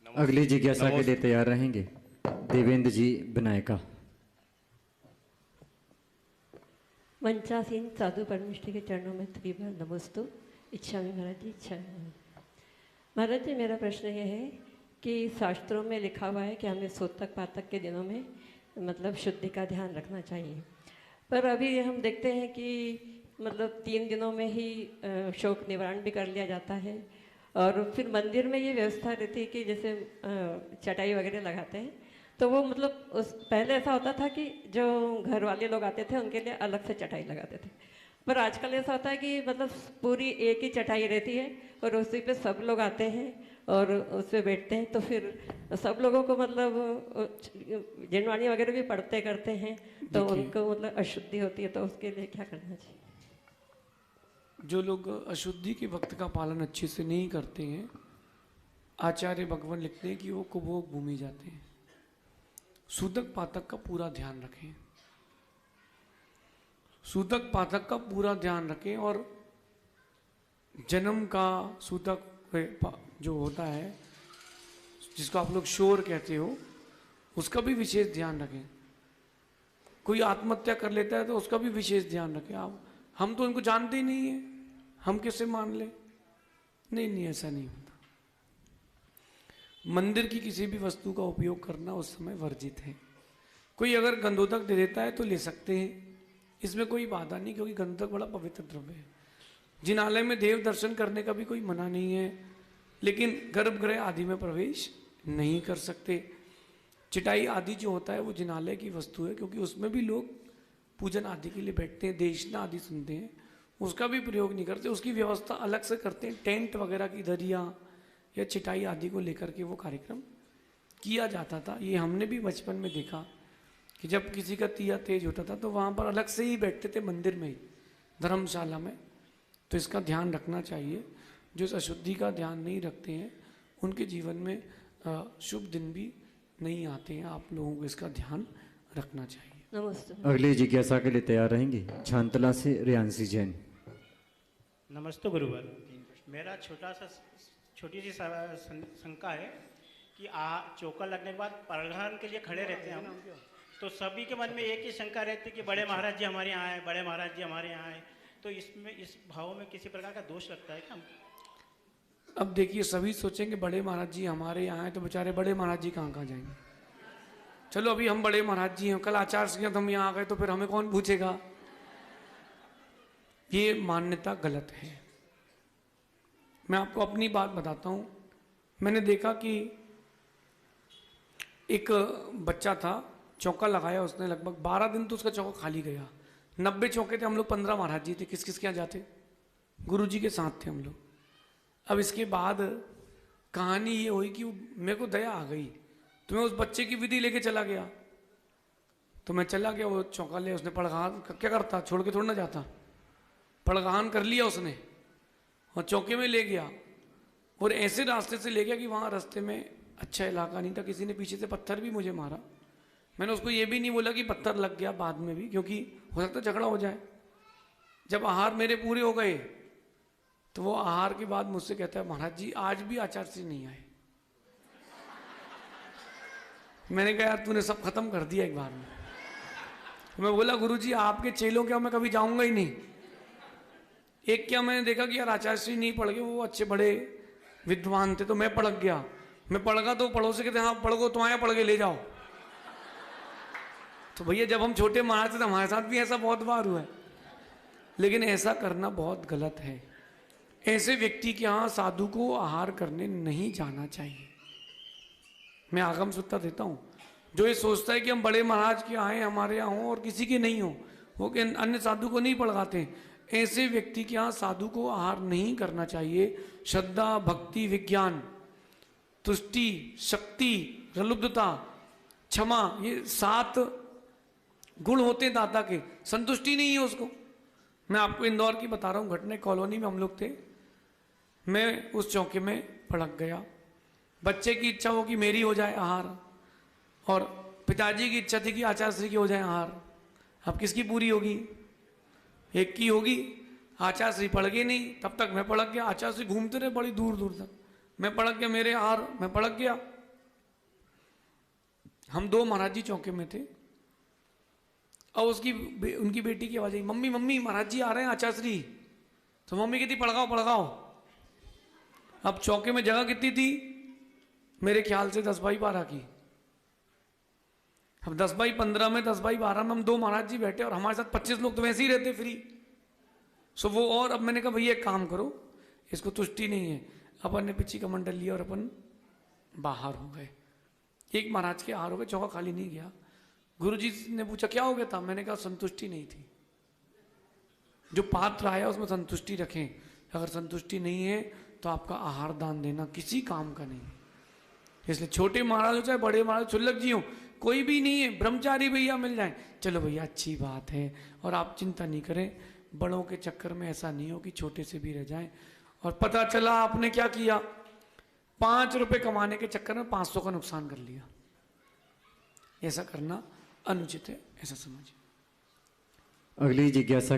अगली जिज्ञासा के लिए तैयार रहेंगे देवेंद्र जी बनायका। मंचासीन साधु परमेष्ठी के चरणों में त्रिभर नमस्तु। इच्छा में महाराज जी, इच्छा में महाराज जी, मेरा प्रश्न ये है कि शास्त्रों में लिखा हुआ है कि हमें सोतक पातक के दिनों में मतलब शुद्धि का ध्यान रखना चाहिए, पर अभी हम देखते हैं कि मतलब 3 दिनों में ही शोक निवारण भी कर लिया जाता है। और फिर मंदिर में ये व्यवस्था रहती है कि जैसे चटाई वगैरह लगाते हैं, तो वो मतलब उस पहले ऐसा होता था कि जो घर वाले लोग आते थे उनके लिए अलग से चटाई लगाते थे, पर आजकल ऐसा होता है कि मतलब पूरी एक ही चटाई रहती है और उसी पे सब लोग आते हैं और उस पर बैठते हैं। तो फिर सब लोगों को मतलब जिनवाणी वगैरह भी पढ़ते करते हैं, तो उनको मतलब अशुद्धि होती है, तो उसके लिए क्या करना चाहिए? जो लोग अशुद्धि के वक्त का पालन अच्छे से नहीं करते हैं, आचार्य भगवान लिखते हैं कि वो कुभोग भूमि जाते हैं। सूतक पातक का पूरा ध्यान रखें, सूतक पातक का पूरा ध्यान रखें, और जन्म का सूतक जो होता है जिसको आप लोग शोर कहते हो, उसका भी विशेष ध्यान रखें। कोई आत्महत्या कर लेता है तो उसका भी विशेष ध्यान रखें। आप हम तो इनको जानते ही नहीं है, हम कैसे मान ले? नहीं, ऐसा नहीं होता। मंदिर की किसी भी वस्तु का उपयोग करना उस समय वर्जित है। कोई अगर गंधोदक दे देता है तो ले सकते हैं, इसमें कोई बाधा नहीं, क्योंकि गंधोदक बड़ा पवित्र द्रव्य है। जिनालय में देव दर्शन करने का भी कोई मना नहीं है, लेकिन गर्भगृह आदि में प्रवेश नहीं कर सकते। चिटाई आदि जो होता है वो जिनालय की वस्तु है, क्योंकि उसमें भी लोग पूजन आदि के लिए बैठते हैं, देशना आदि सुनते हैं, उसका भी प्रयोग नहीं करते। उसकी व्यवस्था अलग से करते हैं, टेंट वगैरह की दरिया या चिटाई आदि को लेकर के वो कार्यक्रम किया जाता था। ये हमने भी बचपन में देखा कि जब किसी का तिया तेज होता था तो वहाँ पर अलग से ही बैठते थे, मंदिर में ही, धर्मशाला में। तो इसका ध्यान रखना चाहिए। जो इस अशुद्धि का ध्यान नहीं रखते हैं उनके जीवन में शुभ दिन भी नहीं आते हैं। आप लोगों को इसका ध्यान रखना चाहिए। नमस्ते। अगली जिज्ञासा के लिए तैयार रहेंगे छांतला से रियांशी जैन। नमस्ते गुरुवर, मेरा छोटी सी शंका है कि चौका लगने के बाद प्रधान के लिए खड़े रहते हैं हम, तो सभी के मन में एक ही शंका रहती है कि बड़े महाराज जी हमारे यहाँ आए, बड़े महाराज जी हमारे यहाँ आए, तो इसमें इस भाव में किसी प्रकार का दोष लगता है क्या? अब देखिए, सभी सोचेंगे बड़े महाराज जी हमारे यहाँ हैं, तो बेचारे बड़े महाराज जी कहाँ जाएंगे। चलो अभी हम बड़े महाराज जी हैं, कल आचार्य सिंह हम यहाँ आ गए तो फिर हमें कौन पूछेगा? ये मान्यता गलत है। मैं आपको अपनी बात बताता हूँ। मैंने देखा कि एक बच्चा था, चौका लगाया उसने, लगभग 12 दिन तो उसका चौका खाली गया। 90 चौके थे, हम लोग 15 महाराज जी थे। किस किस के यहाँ जाते? गुरु जी के साथ थे हम लोग। अब इसके बाद कहानी ये हुई कि मेरे को दया आ गई, तो मैं उस बच्चे की विधि लेके चला गया। तो मैं चला गया, वो चौका ले, उसने पड़गान क्या करता, छोड़ के थोड़ा ना जाता, पड़गान कर लिया उसने और चौके में ले गया। और ऐसे रास्ते से ले गया कि वहाँ रास्ते में अच्छा इलाका नहीं था, किसी ने पीछे से पत्थर भी मुझे मारा। मैंने उसको ये भी नहीं बोला कि पत्थर लग गया बाद में भी, क्योंकि हो सकता झगड़ा हो जाए। जब आहार मेरे पूरे हो गए तो वो आहार के बाद मुझसे कहता है, महाराज जी आज भी आचार्य श्री नहीं आए। मैंने कहा यार तूने सब खत्म कर दिया एक बार में। मैं बोला गुरु जी आपके चेलों के मैं कभी जाऊंगा ही नहीं। एक क्या मैंने देखा कि यार आचार्य श्री नहीं पढ़ गए, वो अच्छे बड़े विद्वान थे, तो मैं पढ़ गया। मैं पढ़ गया तो पड़ोसी कहते हाँ पढ़ गो, तो आया पढ़ के ले जाओ। तो भैया जब हम छोटे महाराज थे तो हमारे साथ भी ऐसा बहुत बार हुआ है, लेकिन ऐसा करना बहुत गलत है। ऐसे व्यक्ति के यहाँ साधु को आहार करने नहीं जाना चाहिए। मैं आगम सूत्र देता हूँ। जो ये सोचता है कि हम बड़े महाराज के आए हमारे यहाँ हो और किसी के नहीं हो, वो कि अन्य साधु को नहीं पढ़ाते, ऐसे व्यक्ति के यहाँ साधु को आहार नहीं करना चाहिए। श्रद्धा, भक्ति, विज्ञान, तुष्टि, शक्ति, प्रलुब्धता, क्षमा, ये 7 गुण होते हैं दाता के। संतुष्टि नहीं है उसको। मैं आपको इंदौर की बता रहा हूँ घटना। कॉलोनी में हम लोग थे, मैं उस चौके में पड़क गया। बच्चे की इच्छा हो कि मेरी हो जाए आहार, और पिताजी की इच्छा थी कि आचार्य श्री की हो जाए आहार। अब किसकी पूरी होगी? एक की होगी। आचार्य श्री पढ़ गए नहीं, तब तक मैं पढ़क गया। आचार्य श्री घूमते रहे बड़ी दूर दूर तक। मैं पड़क गया, मेरे हार मैं पड़क गया। हम 2 महाराज जी चौके में थे, और उनकी बेटी की आवाज आई, मम्मी मम्मी महाराज जी आ रहे हैं आचार्य। तो मम्मी कहती पड़काओ पड़काओ। अब चौके में जगह कितनी थी? मेरे ख्याल से 10x12 की। अब 10x15 में 10x12 में हम 2 महाराज जी बैठे, और हमारे साथ 25 लोग तो वैसे ही रहते फ्री। सो वो, और अब मैंने कहा भैया एक काम करो, इसको तुष्टि नहीं है, अपन ने पीछे कमंडल लिया और अपन बाहर हो गए। एक महाराज के हार हो गए, चौका खाली नहीं गया। गुरुजी ने पूछा क्या हो गया था? मैंने कहा संतुष्टि नहीं थी। जो पात्र आया उसमें संतुष्टि रखें, अगर संतुष्टि नहीं है तो आपका आहार दान देना किसी काम का नहीं। इसलिए छोटे महाराज हो चाहे बड़े महाराज, छुल्लक जी हो, कोई भी नहीं है, ब्रह्मचारी भैया मिल जाए, चलो भैया अच्छी बात है। और आप चिंता नहीं करें, बड़ों के चक्कर में ऐसा नहीं हो कि छोटे से भी रह जाएं। और पता चला आपने क्या किया, 5 रुपए कमाने के चक्कर में 500 का नुकसान कर लिया। ऐसा करना अनुचित है, ऐसा समझिए। अगली जिज्ञासा